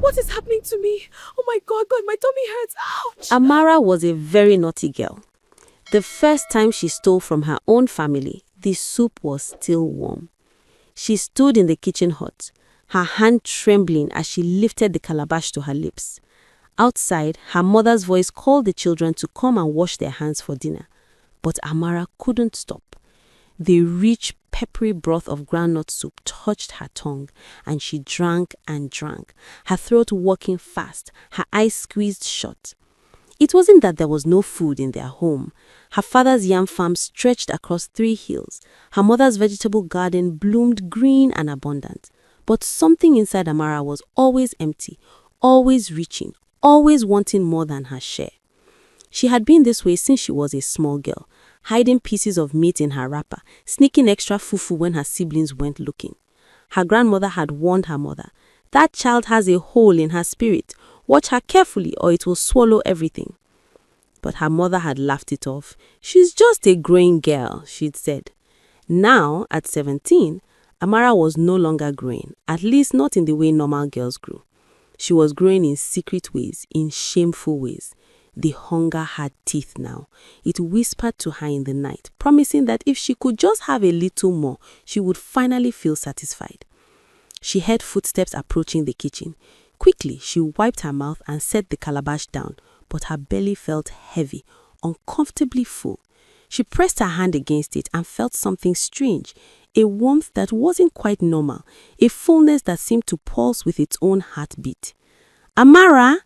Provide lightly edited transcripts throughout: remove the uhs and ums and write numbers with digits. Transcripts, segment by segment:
What is happening to me? Oh my God, my tummy hurts. Ouch! Amara was a very naughty girl. The first time she stole from her own family, the soup was still warm. She stood in the kitchen hut, her hand trembling as she lifted the calabash to her lips. Outside, her mother's voice called the children to come and wash their hands for dinner. But Amara couldn't stop. The rich, peppery broth of groundnut soup touched her tongue, and she drank and drank, her throat working fast, her eyes squeezed shut. It wasn't that there was no food in their home. Her father's yam farm stretched across 3 hills. Her mother's vegetable garden bloomed green and abundant. But something inside Amara was always empty, always reaching, always wanting more than her share. She had been this way since she was a small girl, hiding pieces of meat in her wrapper, sneaking extra fufu when her siblings weren't looking. Her grandmother had warned her mother, "That child has a hole in her spirit. Watch her carefully or it will swallow everything." But her mother had laughed it off. "She's just a growing girl," she'd said. Now, at 17, Amara was no longer growing, at least not in the way normal girls grew. She was growing in secret ways, in shameful ways. The hunger had teeth now. It whispered to her in the night, promising that if she could just have a little more, she would finally feel satisfied. She heard footsteps approaching the kitchen. Quickly, she wiped her mouth and set the calabash down, but her belly felt heavy, uncomfortably full. She pressed her hand against it and felt something strange, a warmth that wasn't quite normal, a fullness that seemed to pulse with its own heartbeat. "Amara!"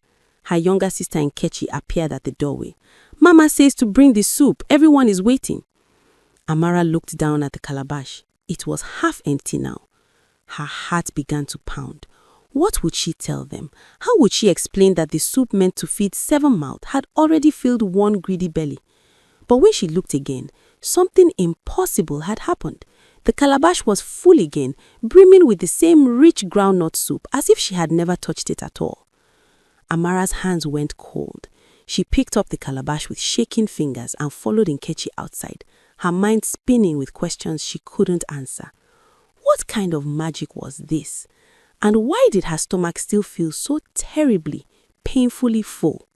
Her younger sister Nkechi appeared at the doorway. "Mama says to bring the soup. Everyone is waiting." Amara looked down at the calabash. It was half empty now. Her heart began to pound. What would she tell them? How would she explain that the soup meant to feed 7 mouths had already filled one greedy belly? But when she looked again, something impossible had happened. The calabash was full again, brimming with the same rich groundnut soup as if she had never touched it at all. Amara's hands went cold. She picked up the calabash with shaking fingers and followed Nkechi outside, her mind spinning with questions she couldn't answer. What kind of magic was this? And why did her stomach still feel so terribly, painfully full?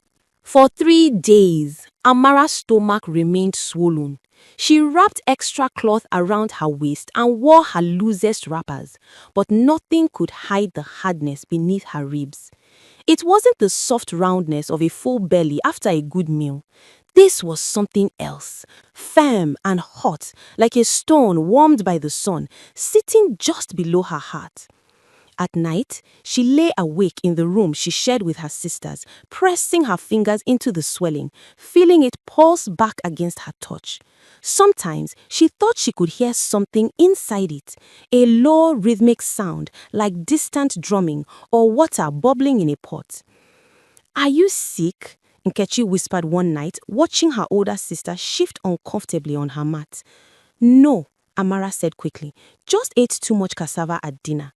For 3 days, Amara's stomach remained swollen. She wrapped extra cloth around her waist and wore her loosest wrappers, but nothing could hide the hardness beneath her ribs. It wasn't the soft roundness of a full belly after a good meal. This was something else, firm and hot, like a stone warmed by the sun, sitting just below her heart. At night, she lay awake in the room she shared with her sisters, pressing her fingers into the swelling, feeling it pulse back against her touch. Sometimes she thought she could hear something inside it, a low rhythmic sound like distant drumming or water bubbling in a pot. "Are you sick?" Nkechi whispered one night, watching her older sister shift uncomfortably on her mat. "No," Amara said quickly, "just ate too much cassava at dinner."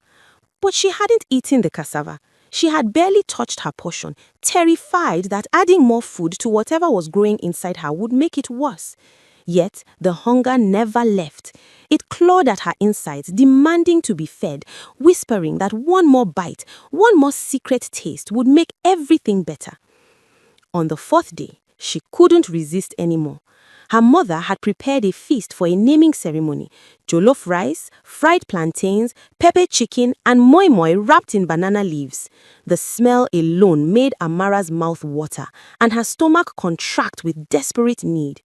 But she hadn't eaten the cassava. She had barely touched her portion, terrified that adding more food to whatever was growing inside her would make it worse. Yet the hunger never left. It clawed at her insides, demanding to be fed, whispering that one more bite, one more secret taste would make everything better. On the 4th day, she couldn't resist anymore. Her mother had prepared a feast for a naming ceremony: jollof rice, fried plantains, pepper chicken, and moi moi wrapped in banana leaves. The smell alone made Amara's mouth water and her stomach contract with desperate need.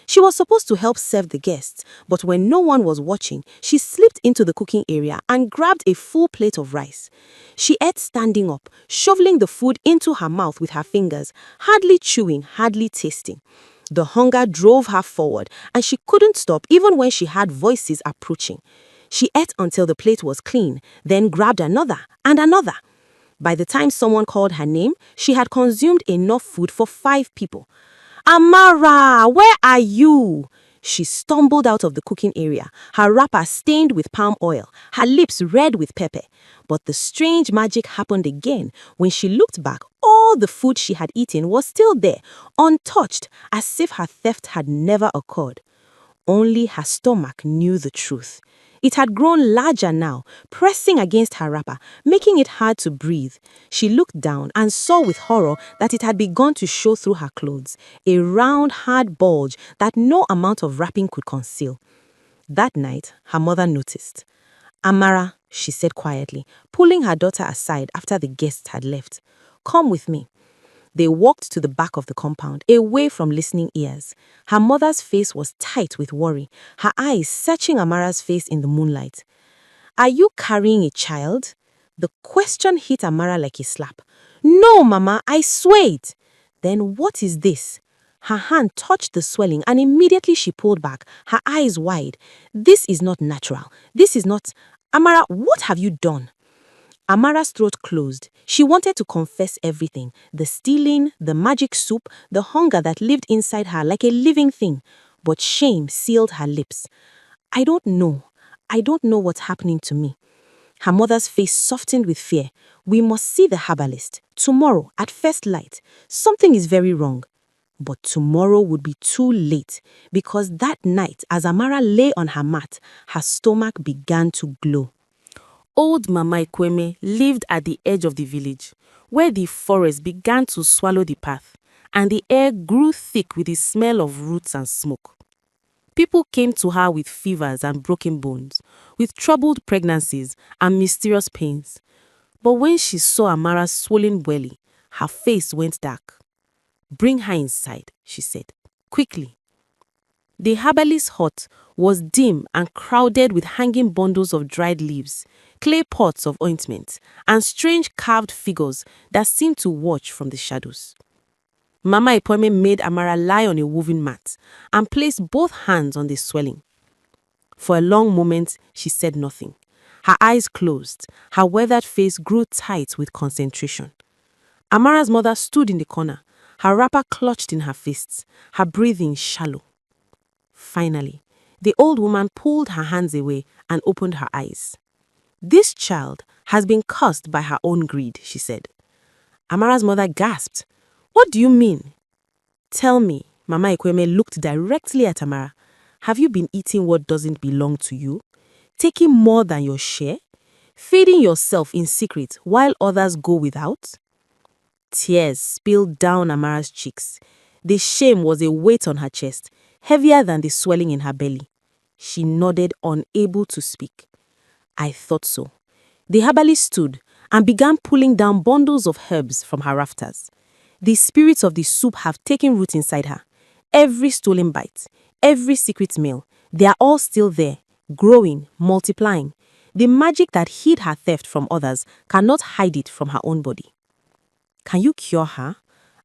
She was supposed to help serve the guests, but when no one was watching, she slipped into the cooking area and grabbed a full plate of rice. She ate standing up, shoveling the food into her mouth with her fingers, hardly chewing, hardly tasting. The hunger drove her forward, and she couldn't stop even when she heard voices approaching. She ate until the plate was clean, then grabbed another and another. By the time someone called her name, she had consumed enough food for 5 people. "Amara, where are you?" She stumbled out of the cooking area, her wrapper stained with palm oil, her lips red with pepper. But the strange magic happened again. When she looked back, all the food she had eaten was still there, untouched, as if her theft had never occurred. Only her stomach knew the truth. It had grown larger now, pressing against her wrapper, making it hard to breathe. She looked down and saw with horror that it had begun to show through her clothes, a round, hard bulge that no amount of wrapping could conceal. That night, her mother noticed. "Amara," she said quietly, pulling her daughter aside after the guests had left. "Come with me." They walked to the back of the compound, away from listening ears. Her mother's face was tight with worry, her eyes searching Amara's face in the moonlight. "Are you carrying a child?" The question hit Amara like a slap. "No, Mama, I swear it." "Then what is this?" Her hand touched the swelling and immediately she pulled back, her eyes wide. "This is not natural. This is not... Amara, what have you done?" Amara's throat closed. She wanted to confess everything: the stealing, the magic soup, the hunger that lived inside her like a living thing. But shame sealed her lips. "I don't know. I don't know what's happening to me." Her mother's face softened with fear. "We must see the herbalist. Tomorrow, at first light. Something is very wrong." But tomorrow would be too late, because that night, as Amara lay on her mat, her stomach began to glow. Old Mama Ikweme lived at the edge of the village, where the forest began to swallow the path, and the air grew thick with the smell of roots and smoke. People came to her with fevers and broken bones, with troubled pregnancies and mysterious pains. But when she saw Amara's swollen belly, her face went dark. "Bring her inside," she said, "quickly." The herbalist's hut was dim and crowded with hanging bundles of dried leaves, clay pots of ointment, and strange carved figures that seemed to watch from the shadows. Mama Ikweme made Amara lie on a woven mat and placed both hands on the swelling. For a long moment, she said nothing. Her eyes closed, her weathered face grew tight with concentration. Amara's mother stood in the corner, her wrapper clutched in her fists, her breathing shallow. Finally, the old woman pulled her hands away and opened her eyes. "This child has been cursed by her own greed," she said. Amara's mother gasped. "What do you mean?" "Tell me," Mama Ikweme looked directly at Amara. "Have you been eating what doesn't belong to you? Taking more than your share? Feeding yourself in secret while others go without?" Tears spilled down Amara's cheeks. The shame was a weight on her chest, heavier than the swelling in her belly. She nodded, unable to speak. "I thought so." The herbalist stood and began pulling down bundles of herbs from her rafters. The spirits of the soup have taken root inside her. Every stolen bite, every secret meal, they are all still there, growing, multiplying. The magic that hid her theft from others cannot hide it from her own body. "Can you cure her?"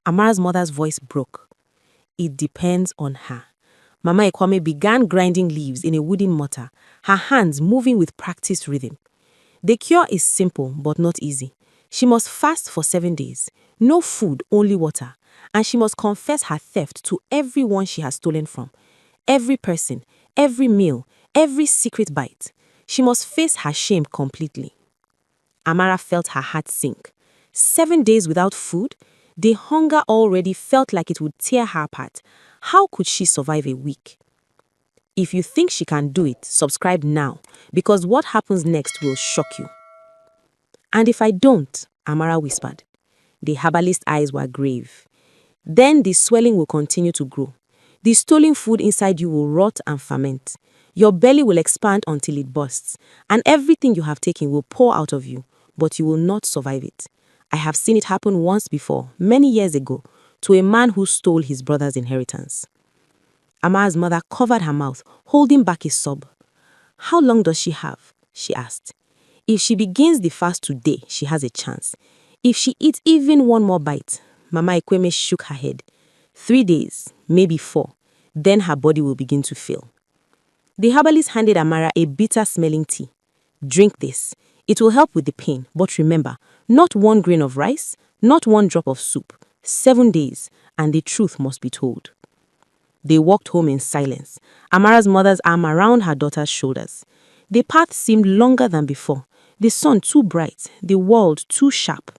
Amara's mother's voice broke. "It depends on her." Mama Ikweme began grinding leaves in a wooden mortar, her hands moving with practiced rhythm. "The cure is simple but not easy. She must fast for 7 days, no food, only water, and she must confess her theft to everyone she has stolen from. Every person, every meal, every secret bite. She must face her shame completely." Amara felt her heart sink. 7 days without food? The hunger already felt like it would tear her apart. How could she survive a week? If you think she can do it, subscribe now, because what happens next will shock you. "And if I don't?" Amara whispered. The herbalist's eyes were grave. "Then the swelling will continue to grow. The stolen food inside you will rot and ferment. Your belly will expand until it bursts, and everything you have taken will pour out of you, but you will not survive it. I have seen it happen once before, many years ago, to a man who stole his brother's inheritance." Amara's mother covered her mouth, holding back a sob. "How long does she have?" she asked. "If she begins the fast today, she has a chance. If she eats even one more bite," Mama Ikweme shook her head. 3 days, maybe 4. Then her body will begin to fail." The herbalist handed Amara a bitter-smelling tea. "Drink this. It will help with the pain, but remember, not 1 grain of rice, not 1 drop of soup. 7 days, and the truth must be told." They walked home in silence, Amara's mother's arm around her daughter's shoulders. The path seemed longer than before, the sun too bright, the world too sharp.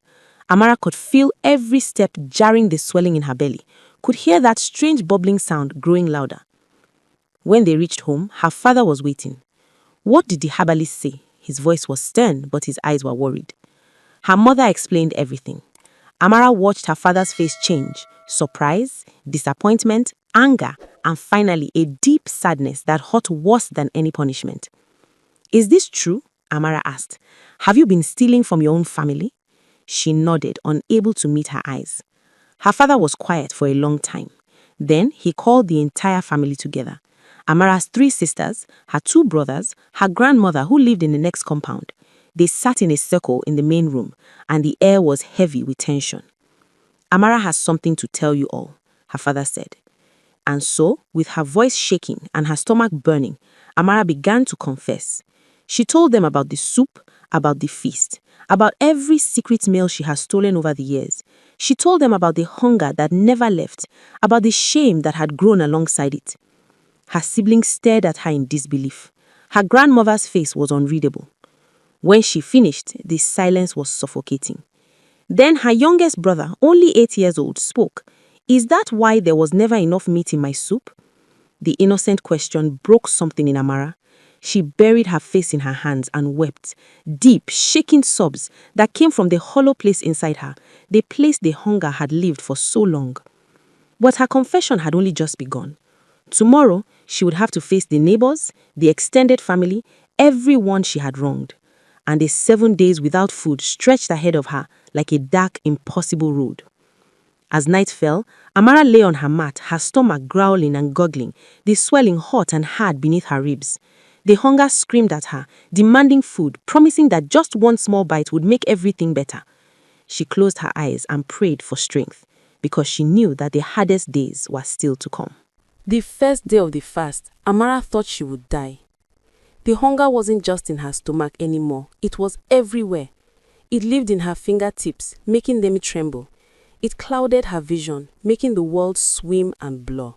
Amara could feel every step jarring the swelling in her belly, could hear that strange bubbling sound growing louder. When they reached home, her father was waiting. What did the herbalist say? His voice was stern, but his eyes were worried. Her mother explained everything. Amara watched her father's face change: surprise, disappointment, anger, and finally a deep sadness that hurt worse than any punishment. Is this true? Amara asked. Have you been stealing from your own family? She nodded, unable to meet her eyes. Her father was quiet for a long time. Then he called the entire family together. Amara's 3 sisters, her 2 brothers, her grandmother who lived in the next compound. They sat in a circle in the main room, and the air was heavy with tension. Amara has something to tell you all, her father said. And so, with her voice shaking and her stomach burning, Amara began to confess. She told them about the soup, about the feast, about every secret meal she has stolen over the years. She told them about the hunger that never left, about the shame that had grown alongside it. Her siblings stared at her in disbelief. Her grandmother's face was unreadable. When she finished, the silence was suffocating. Then her youngest brother, only 8 years old, spoke. Is that why there was never enough meat in my soup? The innocent question broke something in Amara. She buried her face in her hands and wept. Deep, shaking sobs that came from the hollow place inside her, the place the hunger had lived for so long. But her confession had only just begun. Tomorrow, she would have to face the neighbors, the extended family, everyone she had wronged. And the 7 days without food stretched ahead of her like a dark, impossible road. As night fell, Amara lay on her mat, her stomach growling and gurgling, the swelling hot and hard beneath her ribs. The hunger screamed at her, demanding food, promising that just one small bite would make everything better. She closed her eyes and prayed for strength, because she knew that the hardest days were still to come. The first day of the fast, Amara thought she would die. The hunger wasn't just in her stomach anymore, it was everywhere. It lived in her fingertips, making them tremble. It clouded her vision, making the world swim and blur.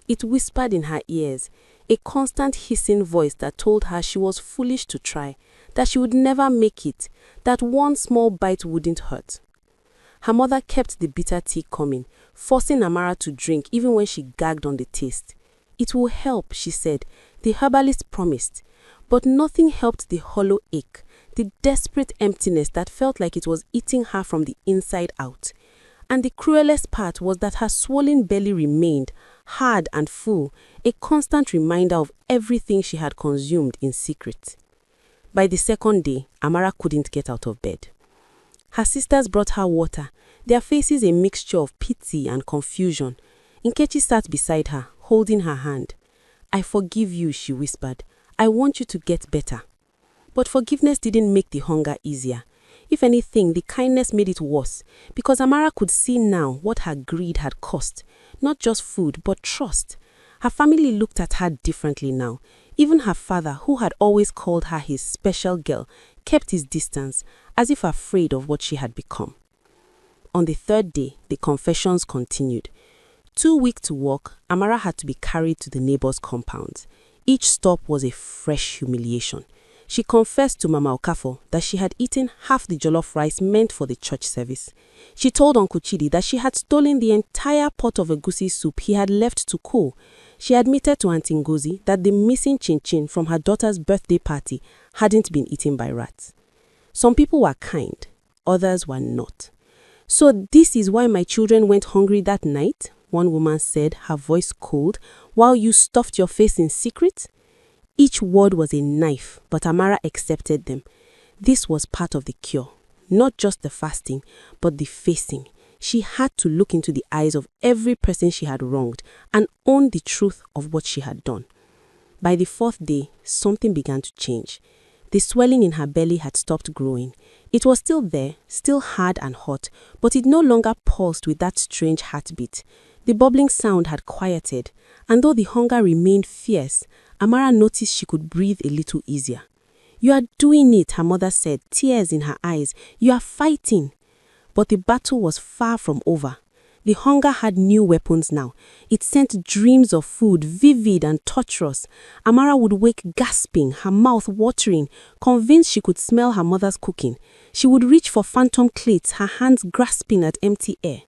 It whispered in her ears, a constant hissing voice that told her she was foolish to try, that she would never make it, that one small bite wouldn't hurt. Her mother kept the bitter tea coming, forcing Amara to drink even when she gagged on the taste. It will help, she said, the herbalist promised. But nothing helped the hollow ache, the desperate emptiness that felt like it was eating her from the inside out. And the cruelest part was that her swollen belly remained, hard and full, a constant reminder of everything she had consumed in secret. By the second day, Amara couldn't get out of bed. Her sisters brought her water, their faces a mixture of pity and confusion. Nkechi sat beside her, holding her hand. I forgive you, she whispered. I want you to get better. But forgiveness didn't make the hunger easier. If anything, the kindness made it worse, because Amara could see now what her greed had cost. Not just food, but trust. Her family looked at her differently now. Even her father, who had always called her his special girl, kept his distance, as if afraid of what she had become. On the 3rd day, the confessions continued. Too weak to walk, Amara had to be carried to the neighbors' compounds. Each stop was a fresh humiliation. She confessed to Mama Okafo that she had eaten half the jollof rice meant for the church service. She told Uncle Chidi that she had stolen the entire pot of egusi soup he had left to cool. She admitted to Aunty Ngozi that the missing chin-chin from her daughter's birthday party hadn't been eaten by rats. Some people were kind, others were not. So this is why my children went hungry that night, one woman said, her voice cold, while you stuffed your face in secret? Each word was a knife, but Amara accepted them. This was part of the cure. Not just the fasting, but the facing. She had to look into the eyes of every person she had wronged and own the truth of what she had done. By the 4th day, something began to change. The swelling in her belly had stopped growing. It was still there, still hard and hot, but it no longer pulsed with that strange heartbeat. The bubbling sound had quieted, and though the hunger remained fierce, Amara noticed she could breathe a little easier. You are doing it, her mother said, tears in her eyes. You are fighting. But the battle was far from over. The hunger had new weapons now. It sent dreams of food, vivid and torturous. Amara would wake gasping, her mouth watering, convinced she could smell her mother's cooking. She would reach for phantom plates, her hands grasping at empty air.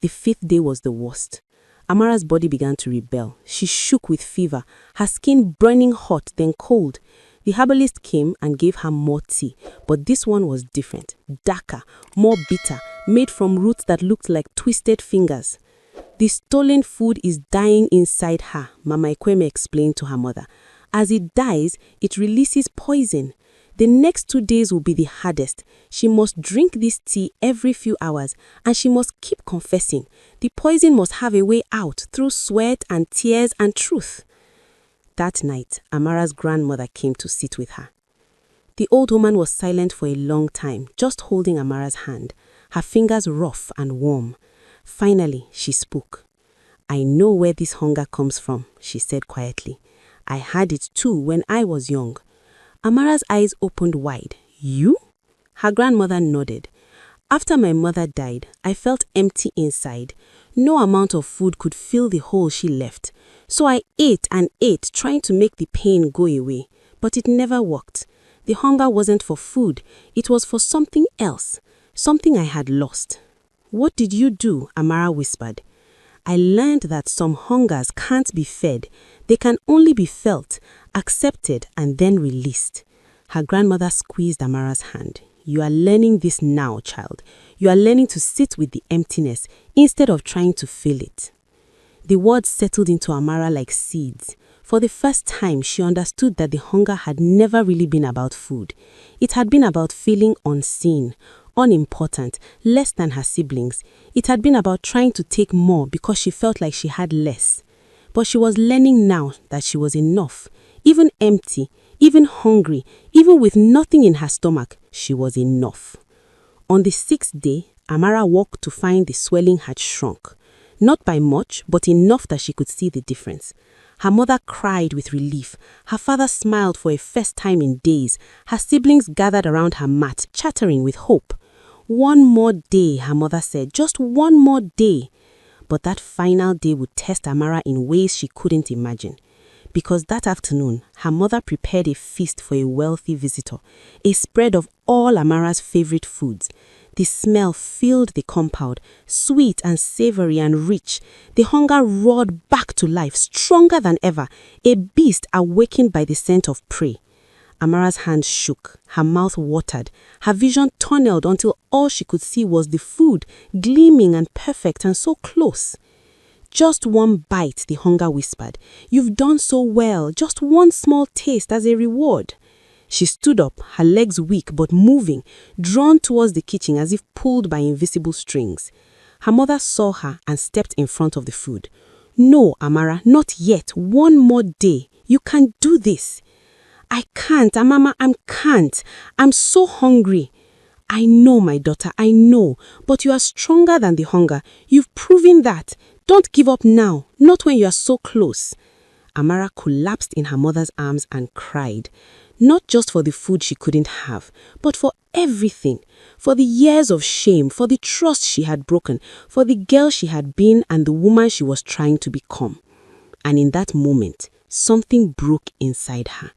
The 5th day was the worst. Amara's body began to rebel. She shook with fever, her skin burning hot, then cold. The herbalist came and gave her more tea, but this one was different, darker, more bitter, made from roots that looked like twisted fingers. The stolen food is dying inside her, Mama Ikweme explained to her mother. As it dies, it releases poison. The next 2 days will be the hardest. She must drink this tea every few hours, and she must keep confessing. The poison must have a way out through sweat and tears and truth. That night, Amara's grandmother came to sit with her. The old woman was silent for a long time, just holding Amara's hand, her fingers rough and warm. Finally, she spoke. "I know where this hunger comes from," she said quietly. "I had it too when I was young." Amara's eyes opened wide. "You?" Her grandmother nodded. "After my mother died, I felt empty inside. No amount of food could fill the hole she left. So I ate and ate, trying to make the pain go away. But it never worked. The hunger wasn't for food. It was for something else. Something I had lost." "What did you do?" Amara whispered. "I learned that some hungers can't be fed. They can only be felt, accepted, and then released." Her grandmother squeezed Amara's hand. "You are learning this now, child. You are learning to sit with the emptiness instead of trying to fill it." The words settled into Amara like seeds. For the first time, she understood that the hunger had never really been about food. It had been about feeling unseen, unimportant, less than her siblings. It had been about trying to take more because she felt like she had less. But she was learning now that she was enough. Even empty, even hungry, even with nothing in her stomach, she was enough. On the 6th day, Amara woke to find the swelling had shrunk. Not by much, but enough that she could see the difference. Her mother cried with relief. Her father smiled for a first time in days. Her siblings gathered around her mat, chattering with hope. "One more day," her mother said, "just one more day." But that final day would test Amara in ways she couldn't imagine. Because that afternoon, her mother prepared a feast for a wealthy visitor, a spread of all Amara's favorite foods. The smell filled the compound, sweet and savory and rich. The hunger roared back to life, stronger than ever, a beast awakened by the scent of prey. Amara's hands shook, her mouth watered, her vision tunneled until all she could see was the food, gleaming and perfect and so close. "Just one bite," the hunger whispered. "You've done so well, just one small taste as a reward." She stood up, her legs weak but moving, drawn towards the kitchen as if pulled by invisible strings. Her mother saw her and stepped in front of the food. "No, Amara, not yet. One more day. You can do this." "I can't, Mama, I can't. I'm so hungry." "I know, my daughter, I know. But you are stronger than the hunger. You've proven that. Don't give up now, not when you are so close." Amara collapsed in her mother's arms and cried. Not just for the food she couldn't have, but for everything. For the years of shame, for the trust she had broken, for the girl she had been and the woman she was trying to become. And in that moment, something broke inside her.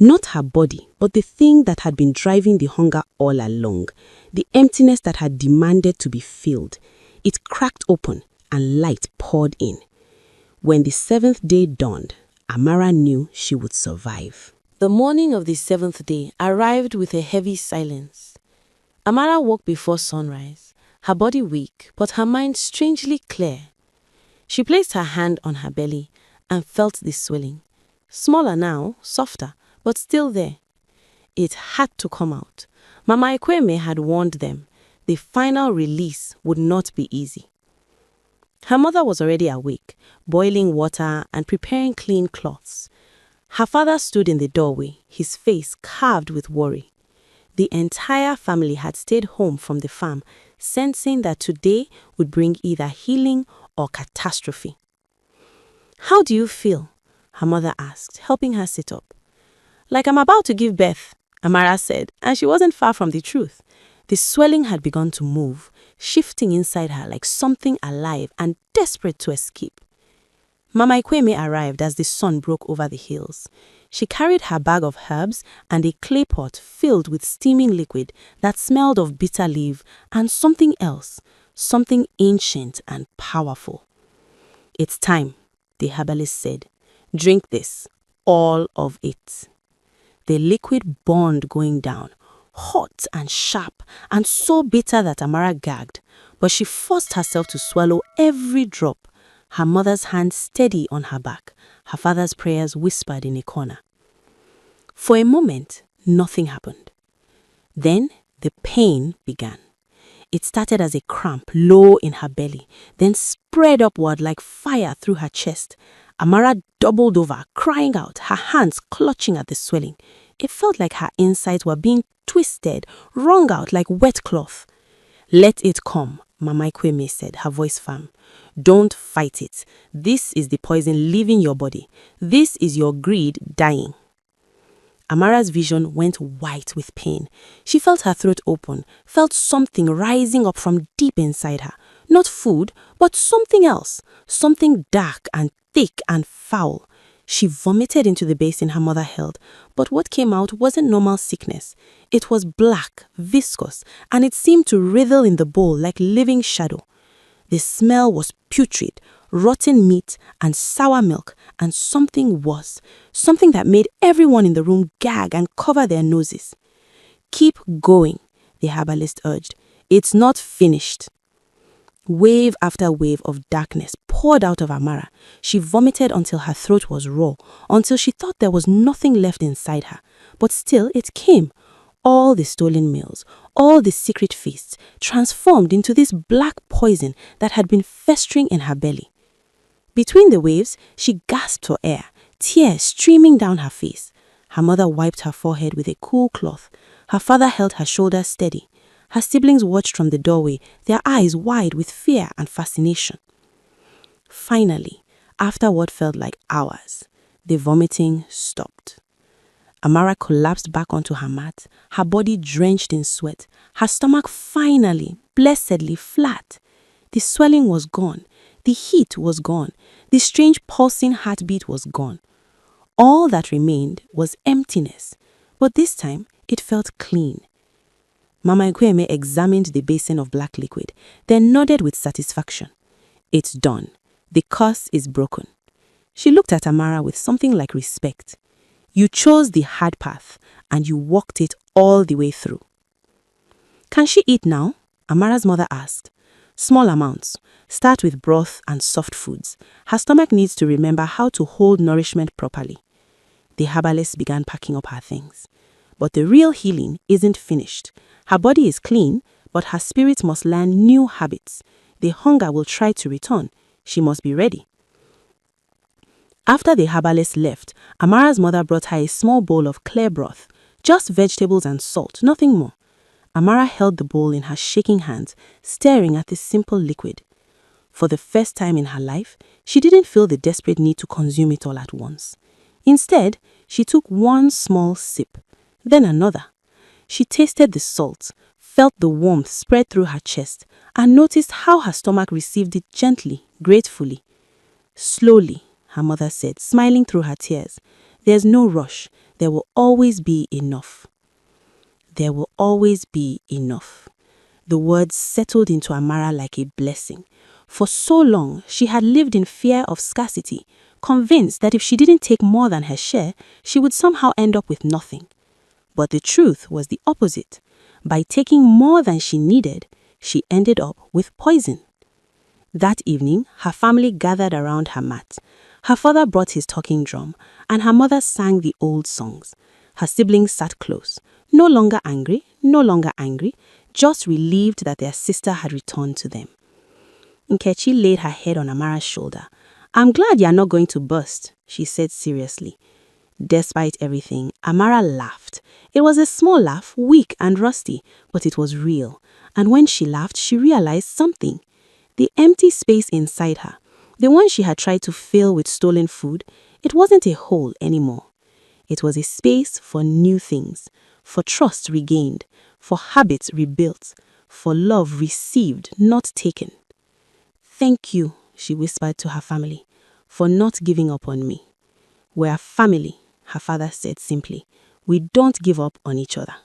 Not her body, but the thing that had been driving the hunger all along. The emptiness that had demanded to be filled. It cracked open and light poured in. When the 7th day dawned, Amara knew she would survive. The morning of the 7th day arrived with a heavy silence. Amara woke before sunrise, her body weak, but her mind strangely clear. She placed her hand on her belly and felt the swelling. Smaller now, softer, but still there. It had to come out. Mama Ikweme had warned them. The final release would not be easy. Her mother was already awake, boiling water and preparing clean cloths. Her father stood in the doorway, his face carved with worry. The entire family had stayed home from the farm, sensing that today would bring either healing or catastrophe. "How do you feel?" her mother asked, helping her sit up. "Like I'm about to give birth," Amara said, and she wasn't far from the truth. The swelling had begun to move, shifting inside her like something alive and desperate to escape. Mama Ikweme arrived as the sun broke over the hills. She carried her bag of herbs and a clay pot filled with steaming liquid that smelled of bitter leaf and something else, something ancient and powerful. "It's time," the herbalist said. "Drink this, all of it." The liquid burned going down, hot and sharp, and so bitter that Amara gagged. But she forced herself to swallow every drop, her mother's hand steady on her back, her father's prayers whispered in a corner. For a moment, nothing happened. Then the pain began. It started as a cramp low in her belly, then spread upward like fire through her chest. Amara doubled over, crying out, her hands clutching at the swelling. It felt like her insides were being twisted, wrung out like wet cloth. "Let it come," Mama Ikweme said, her voice firm. "Don't fight it. This is the poison leaving your body. This is your greed dying." Amara's vision went white with pain. She felt her throat open, felt something rising up from deep inside her. Not food, but something else. Something dark and thick and foul. She vomited into the basin her mother held, but what came out wasn't normal sickness. It was black, viscous, and it seemed to writhe in the bowl like living shadow. The smell was putrid, rotten meat and sour milk, and something worse, something that made everyone in the room gag and cover their noses. "Keep going," the herbalist urged. "It's not finished." Wave after wave of darkness poured out of Amara. She vomited until her throat was raw, until she thought there was nothing left inside her. But still it came. All the stolen meals, all the secret feasts, transformed into this black poison that had been festering in her belly. Between the waves, she gasped for air, tears streaming down her face. Her mother wiped her forehead with a cool cloth. Her father held her shoulders steady. Her siblings watched from the doorway, their eyes wide with fear and fascination. Finally, after what felt like hours, the vomiting stopped. Amara collapsed back onto her mat, her body drenched in sweat, her stomach finally, blessedly flat. The swelling was gone, the heat was gone, the strange pulsing heartbeat was gone. All that remained was emptiness, but this time it felt clean. Mama Ikweme examined the basin of black liquid, then nodded with satisfaction. "It's done. The curse is broken." She looked at Amara with something like respect. "You chose the hard path, and you walked it all the way through." "Can she eat now?" Amara's mother asked. "Small amounts. Start with broth and soft foods. Her stomach needs to remember how to hold nourishment properly." The herbalist began packing up her things. But the real healing isn't finished. Her body is clean, but her spirit must learn new habits. The hunger will try to return. She must be ready. After the herbalist left, Amara's mother brought her a small bowl of clear broth, just vegetables and salt, nothing more. Amara held the bowl in her shaking hands, staring at the simple liquid. For the first time in her life, she didn't feel the desperate need to consume it all at once. Instead, she took one small sip, then another. She tasted the salt, felt the warmth spread through her chest, and noticed how her stomach received it gently, gratefully. "Slowly," her mother said, smiling through her tears. "There's no rush. There will always be enough." There will always be enough. The words settled into Amara like a blessing. For so long, she had lived in fear of scarcity, convinced that if she didn't take more than her share, she would somehow end up with nothing. But the truth was the opposite. By taking more than she needed, she ended up with poison. That evening, her family gathered around her mat. Her father brought his talking drum, and her mother sang the old songs. Her siblings sat close, no longer angry, just relieved that their sister had returned to them. Nkechi laid her head on Amara's shoulder. "I'm glad you're not going to burst," she said seriously. Despite everything, Amara laughed. It was a small laugh, weak and rusty, but it was real. And when she laughed, she realized something. The empty space inside her, the one she had tried to fill with stolen food, it wasn't a hole anymore. It was a space for new things, for trust regained, for habits rebuilt, for love received, not taken. "Thank you," she whispered to her family, "for not giving up on me." "We're a family," her father said simply. "We don't give up on each other."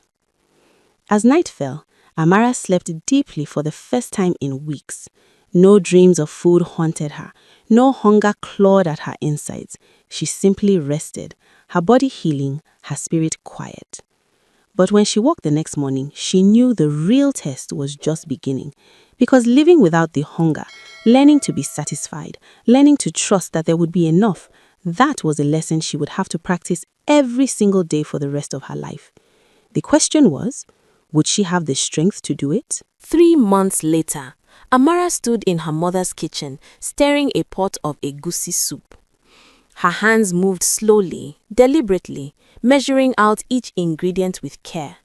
As night fell, Amara slept deeply for the first time in weeks. No dreams of food haunted her. No hunger clawed at her insides. She simply rested, her body healing, her spirit quiet. But when she woke the next morning, she knew the real test was just beginning. Because living without the hunger, learning to be satisfied, learning to trust that there would be enough, that was a lesson she would have to practice every single day for the rest of her life. The question was, would she have the strength to do it? 3 months later, Amara stood in her mother's kitchen, stirring a pot of egusi soup. Her hands moved slowly, deliberately, measuring out each ingredient with care.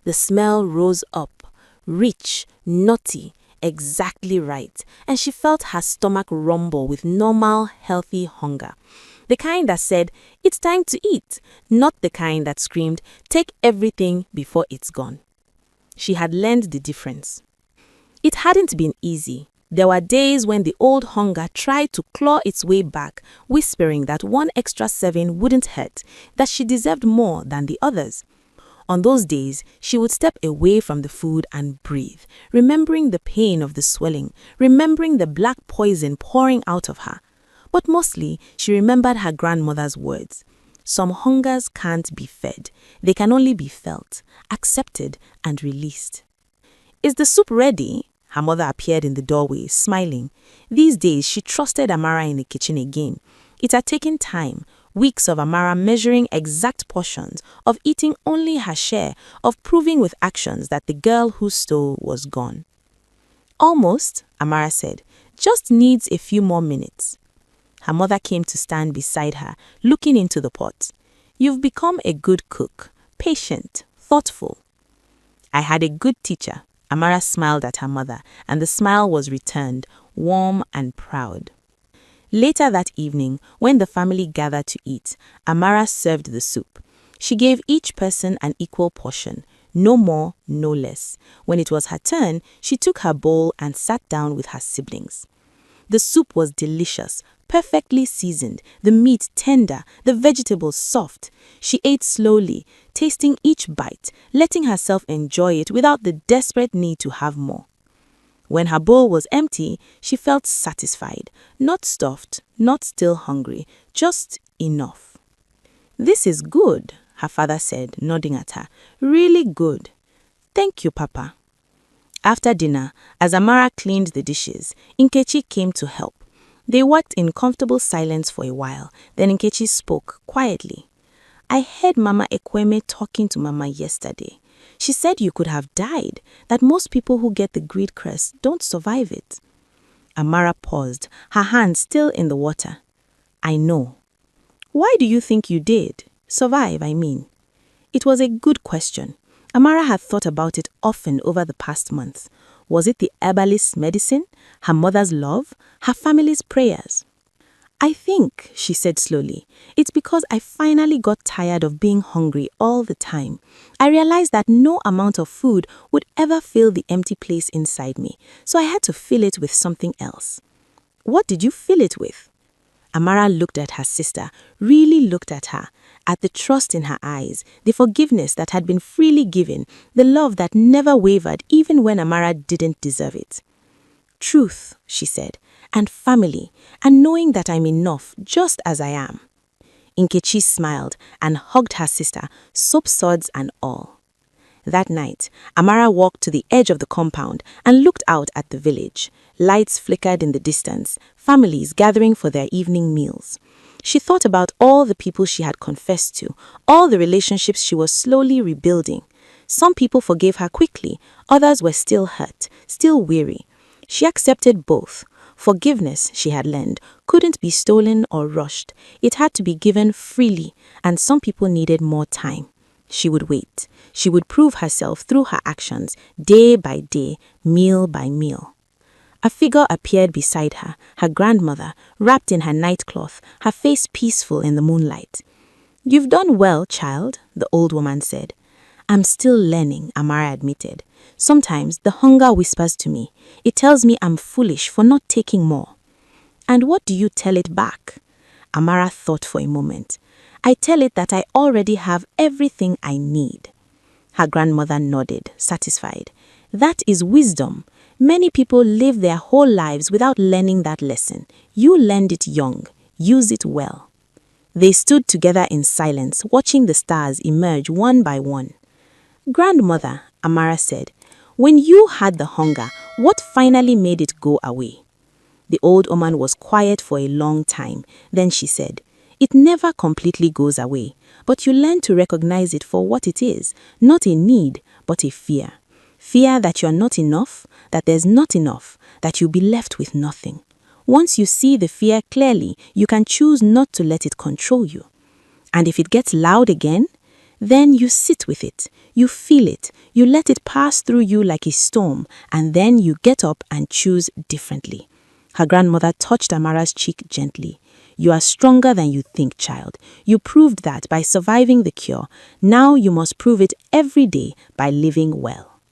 The smell rose up, rich, nutty, exactly right, and she felt her stomach rumble with normal, healthy hunger. The kind that said, "It's time to eat," not the kind that screamed, "Take everything before it's gone." She had learned the difference. It hadn't been easy. There were days when the old hunger tried to claw its way back, whispering that one extra serving wouldn't hurt, that she deserved more than the others. On those days, she would step away from the food and breathe, remembering the pain of the swelling, remembering the black poison pouring out of her. But mostly, she remembered her grandmother's words. Some hungers can't be fed. They can only be felt, accepted, and released. "Is the soup ready?" Her mother appeared in the doorway, smiling. These days, she trusted Amara in the kitchen again. It had taken time, weeks of Amara measuring exact portions, of eating only her share, of proving with actions that the girl who stole was gone. "Almost," Amara said. "Just needs a few more minutes." Her mother came to stand beside her, looking into the pot. "You've become a good cook, patient, thoughtful." "I had a good teacher." Amara smiled at her mother, and the smile was returned, warm and proud. Later that evening, when the family gathered to eat, Amara served the soup. She gave each person an equal portion, no more, no less. When it was her turn, she took her bowl and sat down with her siblings. The soup was delicious, perfectly seasoned, the meat tender, the vegetables soft. She ate slowly, tasting each bite, letting herself enjoy it without the desperate need to have more. When her bowl was empty, she felt satisfied, not stuffed, not still hungry, just enough. "This is good," her father said, nodding at her. "Really good. Thank you, Papa." After dinner, as Amara cleaned the dishes, Nkechi came to help. They worked in comfortable silence for a while. Then Nkechi spoke quietly. "I heard Mama Ekweme talking to Mama yesterday. She said you could have died, that most people who get the greed curse don't survive it." Amara paused, her hand still in the water. "I know." "Why do you think you did? Survive, I mean." It was a good question. Amara had thought about it often over the past month. Was it the herbalist's medicine, her mother's love, her family's prayers? "I think," she said slowly, "it's because I finally got tired of being hungry all the time. I realized that no amount of food would ever fill the empty place inside me, so I had to fill it with something else." "What did you fill it with?" Amara looked at her sister, really looked at her, at the trust in her eyes, the forgiveness that had been freely given, the love that never wavered even when Amara didn't deserve it. "Truth," she said, "and family, and knowing that I'm enough just as I am." Nkechi smiled and hugged her sister, soap suds and all. That night, Amara walked to the edge of the compound and looked out at the village. Lights flickered in the distance, families gathering for their evening meals. She thought about all the people she had confessed to, all the relationships she was slowly rebuilding. Some people forgave her quickly, others were still hurt, still weary. She accepted both. Forgiveness, she had learned, couldn't be stolen or rushed. It had to be given freely, and some people needed more time. She would wait. She would prove herself through her actions, day by day, meal by meal. A figure appeared beside her, her grandmother, wrapped in her nightcloth, her face peaceful in the moonlight. "You've done well, child," the old woman said. "I'm still learning," Amara admitted. "Sometimes the hunger whispers to me. It tells me I'm foolish for not taking more." "And what do you tell it back?" Amara thought for a moment. "I tell it that I already have everything I need." Her grandmother nodded, satisfied. "That is wisdom. Many people live their whole lives without learning that lesson. You learned it young. Use it well. They stood together in silence, watching the stars emerge one by one. Grandmother, Amara said, when you had the hunger, what finally made it go away? The old woman was quiet for a long time. Then she said, it never completely goes away, but you learn to recognize it for what it is, not a need, but a fear. Fear that you're not enough, that there's not enough, that you'll be left with nothing. Once you see the fear clearly, you can choose not to let it control you. And if it gets loud again, then you sit with it, you feel it, you let it pass through you like a storm, and then you get up and choose differently. Her grandmother touched Amara's cheek gently. You are stronger than you think, child. You proved that by surviving the cure. Now you must prove it every day by living well.